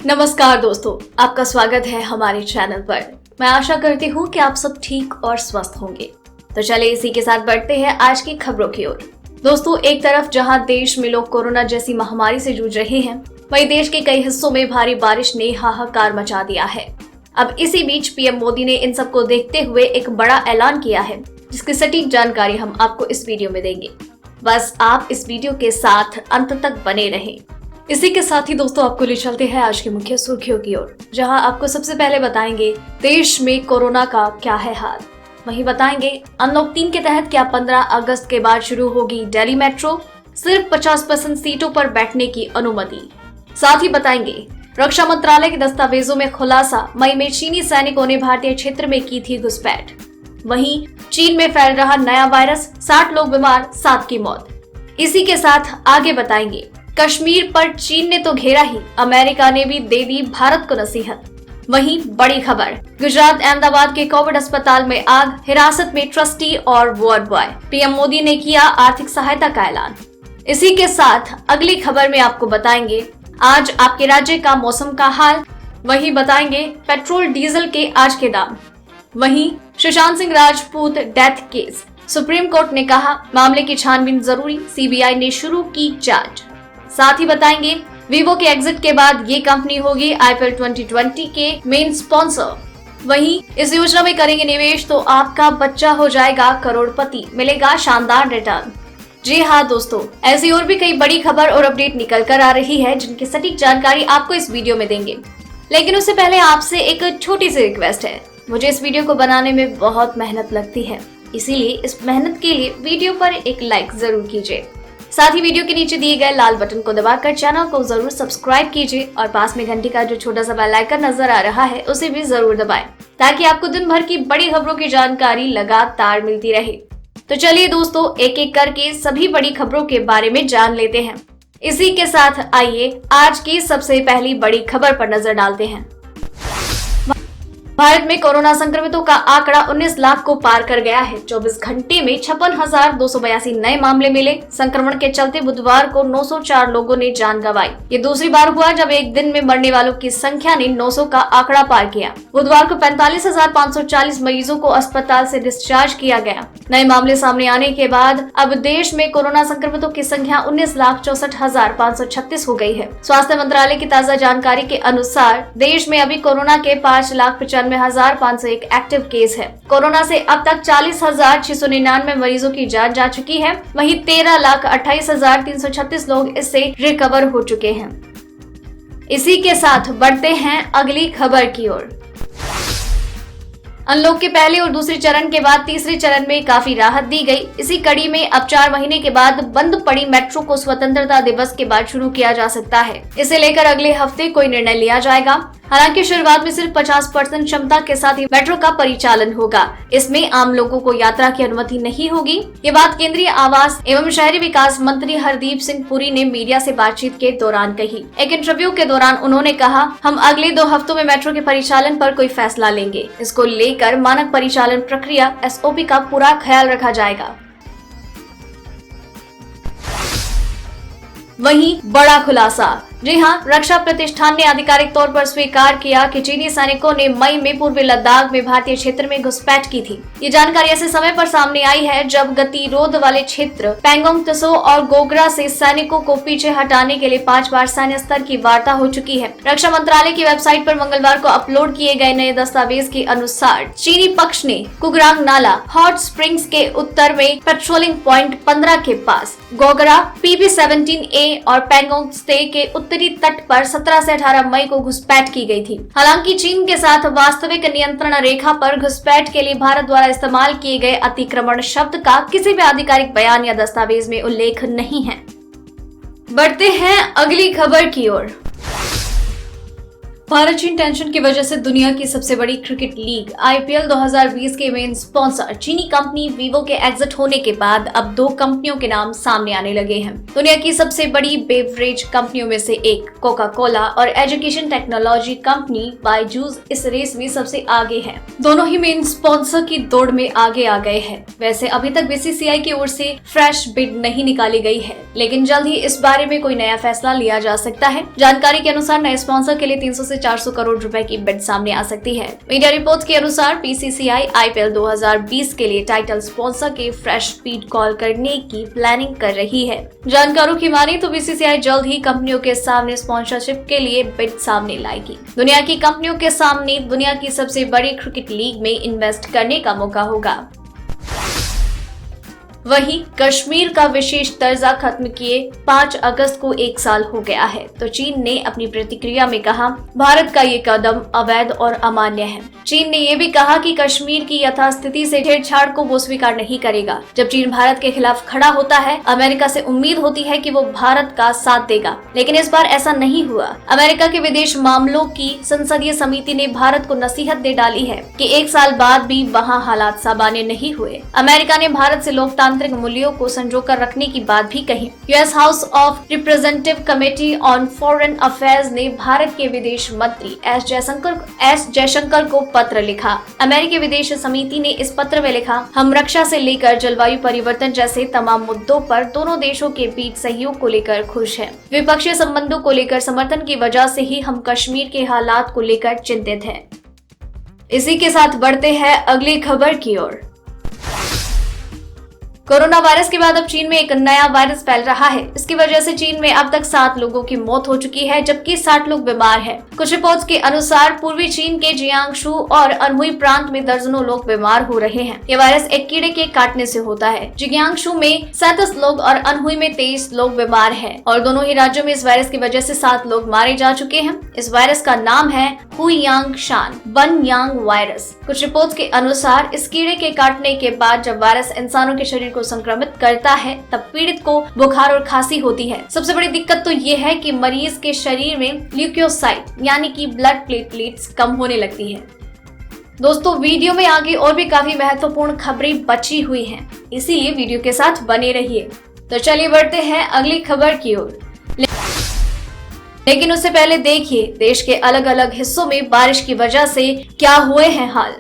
नमस्कार दोस्तों, आपका स्वागत है हमारे चैनल पर। मैं आशा करती हूँ कि आप सब ठीक और स्वस्थ होंगे। तो चलिए इसी के साथ बढ़ते हैं आज की खबरों की ओर। दोस्तों, एक तरफ जहां देश में लोग कोरोना जैसी महामारी से जूझ रहे हैं, वहीं देश के कई हिस्सों में भारी बारिश ने हाहाकार मचा दिया है। अब इसी बीच पीएम मोदी ने इन सबको देखते हुए एक बड़ा ऐलान किया है, जिसकी सटीक जानकारी हम आपको इस वीडियो में देंगे। बस आप इस वीडियो के साथ अंत तक बने रहें। इसी के साथ ही दोस्तों आपको ले चलते हैं आज की मुख्य सुर्खियों की ओर, जहां आपको सबसे पहले बताएंगे देश में कोरोना का क्या है हाल। वहीं बताएंगे अनलॉक 3 के तहत क्या 15 अगस्त के बाद शुरू होगी दिल्ली मेट्रो, सिर्फ 50% सीटों पर बैठने की अनुमति। साथ ही बताएंगे रक्षा मंत्रालय के दस्तावेजों में खुलासा, मई में चीनी सैनिकों ने भारतीय क्षेत्र में की थी घुसपैठ। वहीं चीन में फैल रहा नया वायरस, 60 लोग बीमार, 7 की मौत। इसी के साथ आगे बताएंगे कश्मीर पर चीन ने तो घेरा ही, अमेरिका ने भी दे दी भारत को नसीहत। वहीं बड़ी खबर, गुजरात अहमदाबाद के कोविड अस्पताल में आग, हिरासत में ट्रस्टी और वार्ड बॉय। पीएम मोदी ने किया आर्थिक सहायता का ऐलान। इसी के साथ अगली खबर में आपको बताएंगे आज आपके राज्य का मौसम का हाल। वहीं बताएंगे पेट्रोल डीजल के आज के दाम। वहीं Sushant Singh Rajput death case, supreme court ने कहा मामले की छानबीन जरूरी, सीबीआई ने शुरू की जांच। साथ ही बताएंगे वीवो के एग्जिट के बाद ये कंपनी होगी आईपीएल 2020 के मेन स्पॉन्सर। वहीं इस योजना में करेंगे निवेश तो आपका बच्चा हो जाएगा करोड़पति, मिलेगा शानदार रिटर्न। जी हाँ दोस्तों, ऐसी और भी कई बड़ी खबर और अपडेट निकल कर आ रही है, जिनकी सटीक जानकारी आपको इस वीडियो में देंगे। लेकिन उससे पहले आपसे एक छोटी सी रिक्वेस्ट है। मुझे इस वीडियो को बनाने में बहुत मेहनत लगती है, इसीलिए इस मेहनत के लिए वीडियो पर एक लाइक जरूर कीजिए। साथ ही वीडियो के नीचे दिए गए लाल बटन को दबाकर चैनल को जरूर सब्सक्राइब कीजिए और पास में घंटी का जो छोटा सा बेल आइकन नजर आ रहा है उसे भी जरूर दबाएं, ताकि आपको दिन भर की बड़ी खबरों की जानकारी लगातार मिलती रहे। तो चलिए दोस्तों, एक एक करके सभी बड़ी खबरों के बारे में जान लेते हैं। इसी के साथ आइए आज की सबसे पहली बड़ी खबर पर नजर डालते हैं। भारत में कोरोना संक्रमितों का आंकड़ा 19 लाख को पार कर गया है। 24 घंटे में 56,282 नए मामले मिले। संक्रमण के चलते बुधवार को 904 लोगों ने जान गंवाई। ये दूसरी बार हुआ जब एक दिन में मरने वालों की संख्या ने 900 का आंकड़ा पार किया। बुधवार को 45,540 मरीजों को अस्पताल से डिस्चार्ज किया गया। नए मामले सामने आने के बाद अब देश में कोरोना संक्रमितों की संख्या 19,64,536 हो गई है। स्वास्थ्य मंत्रालय की ताजा जानकारी के अनुसार देश में अभी कोरोना के 5,95,501 एक्टिव केस है। कोरोना से अब तक 40,699 मरीजों की जान जा चुकी है। वहीं 13,28,336 लोग इससे रिकवर हो चुके हैं। इसी के साथ बढ़ते हैं अगली खबर की ओर। अनलॉक के पहले और दूसरे चरण के बाद तीसरे चरण में काफी राहत दी गई। इसी कड़ी में अब 4 महीने के बाद बंद पड़ी मेट्रो को स्वतंत्रता दिवस के बाद शुरू किया जा सकता है। इसे लेकर अगले हफ्ते कोई निर्णय लिया जाएगा। हालांकि शुरुआत में सिर्फ 50% क्षमता के साथ ही मेट्रो का परिचालन होगा। इसमें आम लोगों को यात्रा की अनुमति नहीं होगी। ये बात केंद्रीय आवास एवं शहरी विकास मंत्री हरदीप सिंह पुरी ने मीडिया से बातचीत के दौरान कही। एक इंटरव्यू के दौरान उन्होंने कहा, हम अगले 2 हफ्तों में मेट्रो के परिचालन पर कोई फैसला लेंगे। इसको लेकर मानक परिचालन प्रक्रिया SOP का पूरा ख्याल रखा जाएगा। वहीं बड़ा खुलासा, जी हाँ, रक्षा प्रतिष्ठान ने आधिकारिक तौर पर स्वीकार किया कि चीनी सैनिकों ने मई में पूर्वी लद्दाख में भारतीय क्षेत्र में घुसपैठ की थी। ये जानकारी ऐसे समय पर सामने आई है जब गतिरोध वाले क्षेत्र पैंगोंग त्सो और गोग्रा से सैनिकों को पीछे हटाने के लिए 5 बार सैन्य स्तर की वार्ता हो चुकी है। रक्षा मंत्रालय की वेबसाइट पर मंगलवार को अपलोड किए गए नए दस्तावेज के अनुसार चीनी पक्ष ने कुगरांग नाला हॉट स्प्रिंग्स के उत्तर में पेट्रोलिंग पॉइंट 15 के पास, गोगरा PP-17A और पैंगोंग त्से के उत्तरी तट पर 17 से 18 मई को घुसपैठ की गई थी। हालांकि चीन के साथ वास्तविक नियंत्रण रेखा पर घुसपैठ के लिए भारत द्वारा इस्तेमाल किए गए अतिक्रमण शब्द का किसी भी आधिकारिक बयान या दस्तावेज में उल्लेख नहीं है। बढ़ते हैं अगली खबर की ओर। भारत चीन टेंशन की वजह से दुनिया की सबसे बड़ी क्रिकेट लीग आईपीएल 2020 के मेन स्पॉन्सर चीनी कंपनी वीवो के एग्जिट होने के बाद अब दो कंपनियों के नाम सामने आने लगे हैं। दुनिया की सबसे बड़ी बेवरेज कंपनियों में से एक कोका कोला और एजुकेशन टेक्नोलॉजी कंपनी बायजूस इस रेस में सबसे आगे है। दोनों ही मेन स्पॉन्सर की दौड़ में आगे आ गए हैं। वैसे अभी तक बीसीसीआई की ओर से फ्रेश बिड नहीं निकाली गई है, लेकिन जल्द ही इस बारे में कोई नया फैसला लिया जा सकता है। जानकारी के अनुसार नए स्पॉन्सर के लिए 300 से 400 करोड़ रुपए की बिड सामने आ सकती है। मीडिया रिपोर्ट्स के अनुसार बीसीसीआई आईपीएल 2020 के लिए टाइटल स्पॉन्सर के फ्रेश बिड कॉल करने की प्लानिंग कर रही है। जानकारों की माने तो बीसीसीआई जल्द ही कंपनियों के सामने स्पॉन्सरशिप के लिए बिड सामने लाएगी। दुनिया की कंपनियों के सामने दुनिया की सबसे बड़ी क्रिकेट लीग में इन्वेस्ट करने का मौका होगा। वहीं कश्मीर का विशेष दर्जा खत्म किए 5 अगस्त को 1 साल हो गया है, तो चीन ने अपनी प्रतिक्रिया में कहा, भारत का ये कदम अवैध और अमान्य है। चीन ने ये भी कहा कि कश्मीर की यथास्थिति से छेड़छाड़ को वो स्वीकार नहीं करेगा। जब चीन भारत के खिलाफ खड़ा होता है, अमेरिका से उम्मीद होती है कि वो भारत का साथ देगा, लेकिन इस बार ऐसा नहीं हुआ। अमेरिका के विदेश मामलों की संसदीय समिति ने भारत को नसीहत दे डाली है कि 1 साल बाद भी वहाँ हालात सामान्य नहीं हुए। अमेरिका ने भारत से लोकतांत्रिक मूल्यों को संजोकर रखने की बात भी कही। US house of representative committee on foreign affairs ने भारत के विदेश मंत्री एस जयशंकर को पत्र लिखा। अमेरिकी विदेश समिति ने इस पत्र में लिखा, हम रक्षा से लेकर जलवायु परिवर्तन जैसे तमाम मुद्दों पर दोनों देशों के बीच सहयोग को लेकर खुश हैं। द्विपक्षीय संबंधों को लेकर समर्थन की वजह से ही हम कश्मीर के हालात को लेकर चिंतित हैं। इसी के साथ बढ़ते हैं अगली खबर की ओर। कोरोना वायरस के बाद अब चीन में एक नया वायरस फैल रहा है। इसकी वजह से चीन में अब तक 7 लोगों की मौत हो चुकी है, जबकि 60 लोग बीमार हैं। कुछ रिपोर्ट्स के अनुसार पूर्वी चीन के जियांगशू और अनहुई प्रांत में दर्जनों लोग बीमार हो रहे हैं। ये वायरस एक कीड़े के काटने से होता है। जियांगशू में 37 लोग और अनहुई में 23 लोग बीमार हैं और दोनों ही राज्यों में इस वायरस की वजह से 7 लोग मारे जा चुके हैं। इस वायरस का नाम है हुयांगशान बनयांग वायरस। कुछ रिपोर्ट्स के अनुसार इस कीड़े के काटने के बाद जब वायरस इंसानों के शरीर को संक्रमित करता है, तब पीड़ित को बुखार और खांसी होती है। सबसे बड़ी दिक्कत तो ये है कि मरीज के शरीर में ल्यूकोसाइट यानी कि ब्लड प्लेटलेट्स कम होने लगती है। दोस्तों, वीडियो में आगे और भी काफी महत्वपूर्ण खबरें बची हुई हैं, इसीलिए वीडियो के साथ बने रहिए। तो चलिए बढ़ते हैं अगली खबर की ओर। लेकिन उससे पहले देखिए देश के अलग अलग हिस्सों में बारिश की वजह से क्या हुए हैं हाल।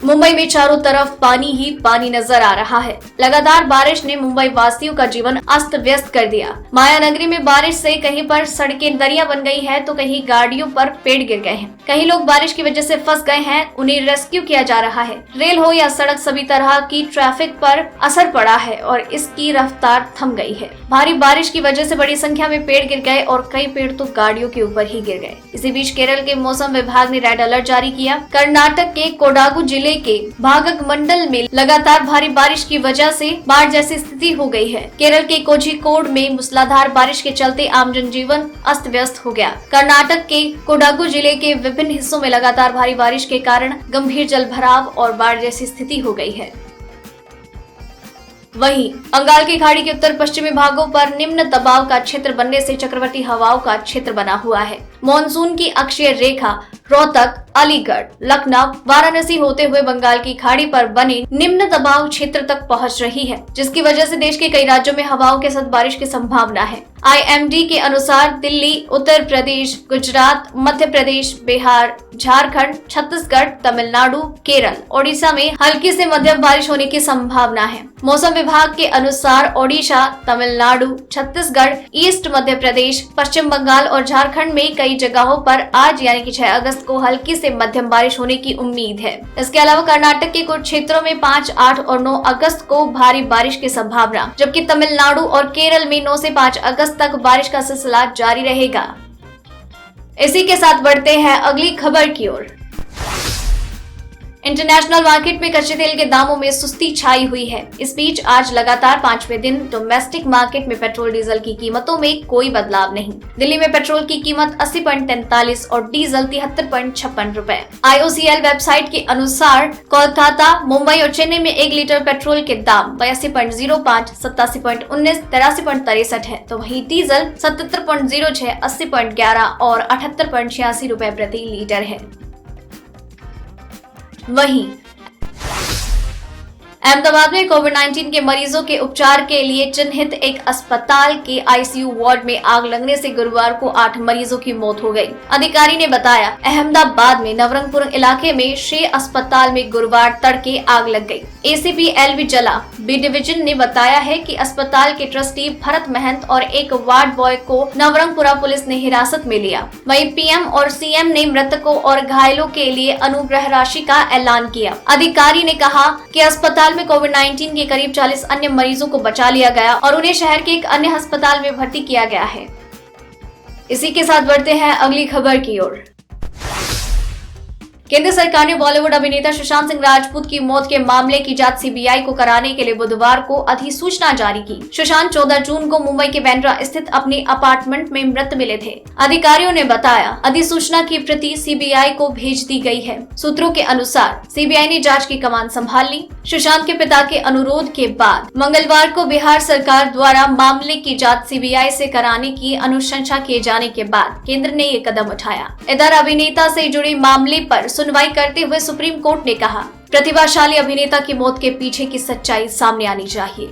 मुंबई में चारों तरफ पानी ही पानी नजर आ रहा है। लगातार बारिश ने मुंबई वासियों का जीवन अस्त व्यस्त कर दिया। माया नगरी में बारिश से कहीं पर सड़कें दरिया बन गई है, तो कहीं गाड़ियों पर पेड़ गिर गए हैं। कहीं लोग बारिश की वजह से फंस गए हैं, उन्हें रेस्क्यू किया जा रहा है। रेल हो या सड़क, सभी तरह की ट्रैफिक पर असर पड़ा है और इसकी रफ्तार थम गई है। भारी बारिश की वजह से बड़ी संख्या में पेड़ गिर गए और कई पेड़ तो गाड़ियों के ऊपर ही गिर गए। इसी बीच केरल के मौसम विभाग ने रेड अलर्ट जारी किया। कर्नाटक के कोडागु जिले के भागक मंडल में लगातार भारी बारिश की वजह से बाढ़ जैसी स्थिति हो गई है। केरल के कोझिकोड में मूसलाधार बारिश के चलते आम जनजीवन अस्त व्यस्त हो गया। कर्नाटक के कोडागु जिले के विभिन्न हिस्सों में लगातार भारी बारिश के कारण गंभीर जलभराव और बाढ़ जैसी स्थिति हो गई है। वहीं बंगाल की खाड़ी के उत्तर पश्चिमी भागों पर निम्न दबाव का क्षेत्र बनने से चक्रवाती हवाओं का क्षेत्र बना हुआ है। मॉनसून की अक्षीय रेखा रोहतक, अलीगढ़, लखनऊ, वाराणसी होते हुए बंगाल की खाड़ी पर बने निम्न दबाव क्षेत्र तक पहुंच रही है, जिसकी वजह से देश के कई राज्यों में हवाओं के साथ बारिश की संभावना है। IMD के अनुसार दिल्ली, उत्तर प्रदेश, गुजरात, मध्य प्रदेश, बिहार, झारखंड, छत्तीसगढ़, तमिलनाडु, केरल, ओडिशा में हल्की से मध्यम बारिश होने की संभावना है। मौसम विभाग के अनुसार ओडिशा, तमिलनाडु, छत्तीसगढ़, ईस्ट मध्य प्रदेश, पश्चिम बंगाल और झारखंड में कई जगहों पर आज यानी कि 6 अगस्त को हल्की से मध्यम बारिश होने की उम्मीद है। इसके अलावा कर्नाटक के कुछ क्षेत्रों में 5, 8 और 9 अगस्त को भारी बारिश की संभावना, जबकि तमिलनाडु और केरल में 9 से 5 अगस्त तक बारिश का सिलसिला जारी रहेगा। इसी के साथ बढ़ते हैं अगली खबर की ओर। इंटरनेशनल मार्केट में कच्चे तेल के दामों में सुस्ती छाई हुई है। इस बीच आज लगातार 5वें दिन डोमेस्टिक मार्केट में पेट्रोल डीजल की कीमतों में कोई बदलाव नहीं। दिल्ली में पेट्रोल की कीमत 80.43 और डीजल 73.56 रुपए। IOCL वेबसाइट के अनुसार कोलकाता, मुंबई और चेन्नई में 1 लीटर पेट्रोल के दाम 82.05, 87.19, 83.63 है, तो वहीं डीजल 77.06, 80.11 और 78.86 रुपए प्रति लीटर है। वहीं अहमदाबाद में कोविड-19 के मरीजों के उपचार के लिए चिन्हित एक अस्पताल के ICU वार्ड में आग लगने से गुरुवार को 8 मरीजों की मौत हो गई। अधिकारी ने बताया, अहमदाबाद में नवरंगपुर इलाके में शे अस्पताल में गुरुवार तड़के आग लग गई। ACP LV जला B डिवीजन ने बताया है कि अस्पताल के ट्रस्टी भरत महंत और एक वार्ड बॉय को नवरंगपुरा पुलिस ने हिरासत में लिया। वहीं PM और CM ने मृतकों और घायलों के लिए अनुग्रह राशि का ऐलान किया। अधिकारी ने कहा कि अस्पताल में कोविड-19 के करीब 40 अन्य मरीजों को बचा लिया गया और उन्हें शहर के एक अन्य अस्पताल में भर्ती किया गया है। इसी के साथ बढ़ते हैं अगली खबर की ओर। केंद्र सरकार ने बॉलीवुड अभिनेता सुशांत सिंह राजपूत की मौत के मामले की जांच CBI को कराने के लिए बुधवार को अधिसूचना जारी की। सुशांत 14 जून को मुंबई के बांद्रा स्थित अपने अपार्टमेंट में मृत मिले थे। अधिकारियों ने बताया, अधिसूचना की प्रति CBI को भेज दी गई है। सूत्रों के अनुसार CBI ने जांच की कमान संभाल ली। सुशांत के पिता के अनुरोध के बाद मंगलवार को बिहार सरकार द्वारा मामले की जाँच CBI से कराने की अनुशंसा किए जाने के बाद केंद्र ने ये कदम उठाया। इधर अभिनेता से जुड़े मामले पर सुनवाई करते हुए सुप्रीम कोर्ट ने कहा, प्रतिभाशाली अभिनेता की मौत के पीछे की सच्चाई सामने आनी चाहिए।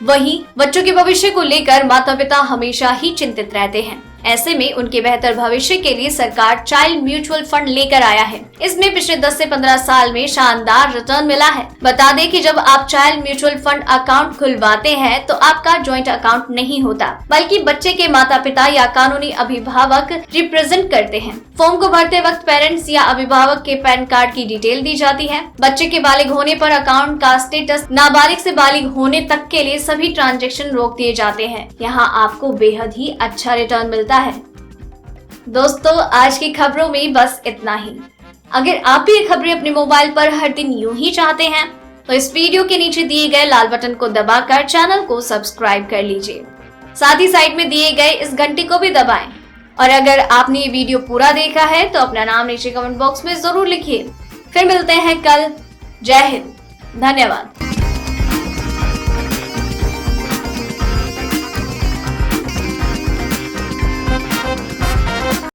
वहीं बच्चों के भविष्य को लेकर माता पिता हमेशा ही चिंतित रहते हैं। ऐसे में उनके बेहतर भविष्य के लिए सरकार चाइल्ड म्यूचुअल फंड लेकर आया है। इसमें पिछले 10 से 15 साल में शानदार रिटर्न मिला है। बता दें कि जब आप चाइल्ड म्यूचुअल फंड अकाउंट खुलवाते हैं तो आपका ज्वाइंट अकाउंट नहीं होता, बल्कि बच्चे के माता पिता या कानूनी अभिभावक रिप्रेजेंट करते हैं। फॉर्म को भरते वक्त पेरेंट्स या अभिभावक के पैन कार्ड की डिटेल दी जाती है। बच्चे के बालिग होने पर अकाउंट का स्टेटस नाबालिग से बालिग होने तक के लिए सभी ट्रांजैक्शन रोक दिए जाते हैं। यहाँ आपको बेहद ही अच्छा रिटर्न मिलता है। दोस्तों, आज की खबरों में बस इतना ही। अगर आप भी ये खबरें अपने मोबाइल पर हर दिन यूं ही चाहते हैं तो इस वीडियो के नीचे दिए गए लाल बटन को दबाकर चैनल को सब्सक्राइब कर लीजिए। साथ ही साइड में दिए गए इस घंटी को भी दबाएं। और अगर आपने ये वीडियो पूरा देखा है तो अपना नाम नीचे कमेंट बॉक्स में जरूर लिखिए। फिर मिलते हैं कल। जय हिंद, धन्यवाद।